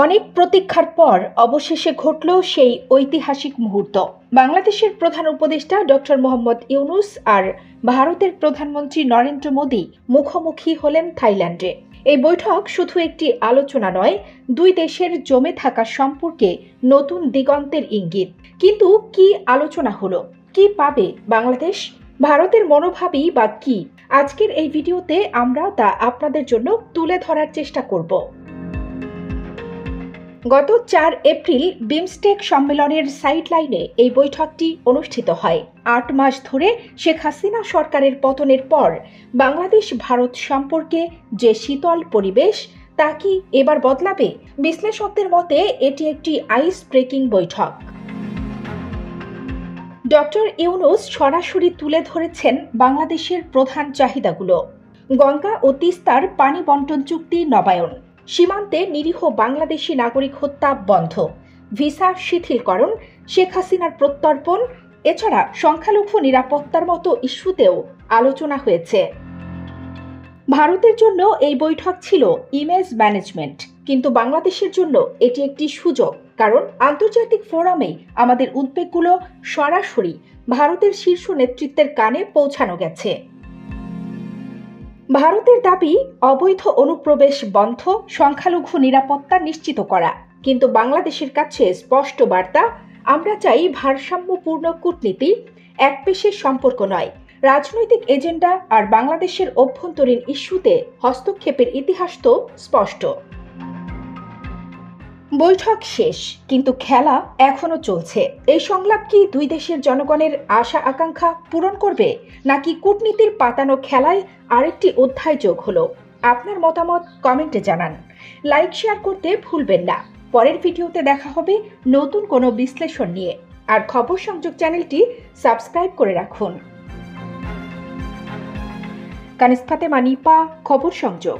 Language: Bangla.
অনেক প্রতীক্ষার পর অবশেষে ঘটল সেই ঐতিহাসিক মুহূর্ত। বাংলাদেশের প্রধান উপদেষ্টা ডক্টর মোহাম্মদ ইউনূস আর ভারতের প্রধানমন্ত্রী নরেন্দ্র মোদী মুখোমুখি হলেন থাইল্যান্ডে। এই বৈঠক শুধু একটি আলোচনা নয়, দুই দেশের জমে থাকা সম্পর্কে নতুন দিগন্তের ইঙ্গিত। কিন্তু কি আলোচনা হলো? কি পাবে বাংলাদেশ? ভারতের মনোভাবই বা কি? আজকের এই ভিডিওতে আমরা তা আপনাদের জন্য তুলে ধরার চেষ্টা করব। গত ৪ এপ্রিল বিমস্টেক সম্মেলনের সাইডলাইনে এই বৈঠকটি অনুষ্ঠিত হয়। ৮ মাস ধরে শেখ হাসিনা সরকারের পতনের পর বাংলাদেশ ভারত সম্পর্কে যে শীতল পরিবেশ, তা কি এবার বদলাবে? বিশ্লেষকদের মতে এটি একটি আইস ব্রেকিং বৈঠক। ডক্টর ইউনূস সরাসরি তুলে ধরেছেন বাংলাদেশের প্রধান চাহিদাগুলো: গঙ্গা ও তিস্তার পানি বন্টন চুক্তি নবায়ন, সীমান্তে নিরীহ বাংলাদেশি নাগরিক হত্যা বন্ধ, ভিসা শিথিলকরণ, শেখ হাসিনার প্রত্যর্পণ, এছাড়া সংখ্যালঘু নিরাপত্তার মতো ইস্যুতেও আলোচনা হয়েছে। ভারতের জন্য এই বৈঠক ছিল ইমেজ ম্যানেজমেন্ট, কিন্তু বাংলাদেশের জন্য এটি একটি সুযোগ, কারণ আন্তর্জাতিক ফোরামে আমাদের উদ্বেগগুলো সরাসরি ভারতের শীর্ষ নেতৃত্বের কানে পৌঁছানো গেছে। ভারতের দাবি অবৈধ অনুপ্রবেশ বন্ধ, সংখ্যালঘু নিরাপত্তা নিশ্চিত করা, কিন্তু বাংলাদেশের কাছে স্পষ্ট বার্তা: আমরা চাই ভারসাম্যপূর্ণ কূটনীতি, একপেশের সম্পর্ক নয়। রাজনৈতিক এজেন্ডা আর বাংলাদেশের অভ্যন্তরীণ ইস্যুতে হস্তক্ষেপের ইতিহাস তো স্পষ্ট। বৈঠক শেষ, কিন্তু খেলা এখনো চলছে। এই সংলাপ কি দুই দেশের জনগণের আশা আকাঙ্ক্ষা পূরণ করবে, নাকি কূটনীতির পাতানো খেলায় আরেকটি অধ্যায় যোগ হলো? আপনার মতামত কমেন্টে জানান। লাইক শেয়ার করতে ভুলবেন না। পরের ভিডিওতে দেখা হবে নতুন কোনো বিশ্লেষণ নিয়ে। আর খবর সংযোগ চ্যানেলটি সাবস্ক্রাইব করে রাখুন। কানিজ ফাতেমা নিপা, খবর সংযোগ।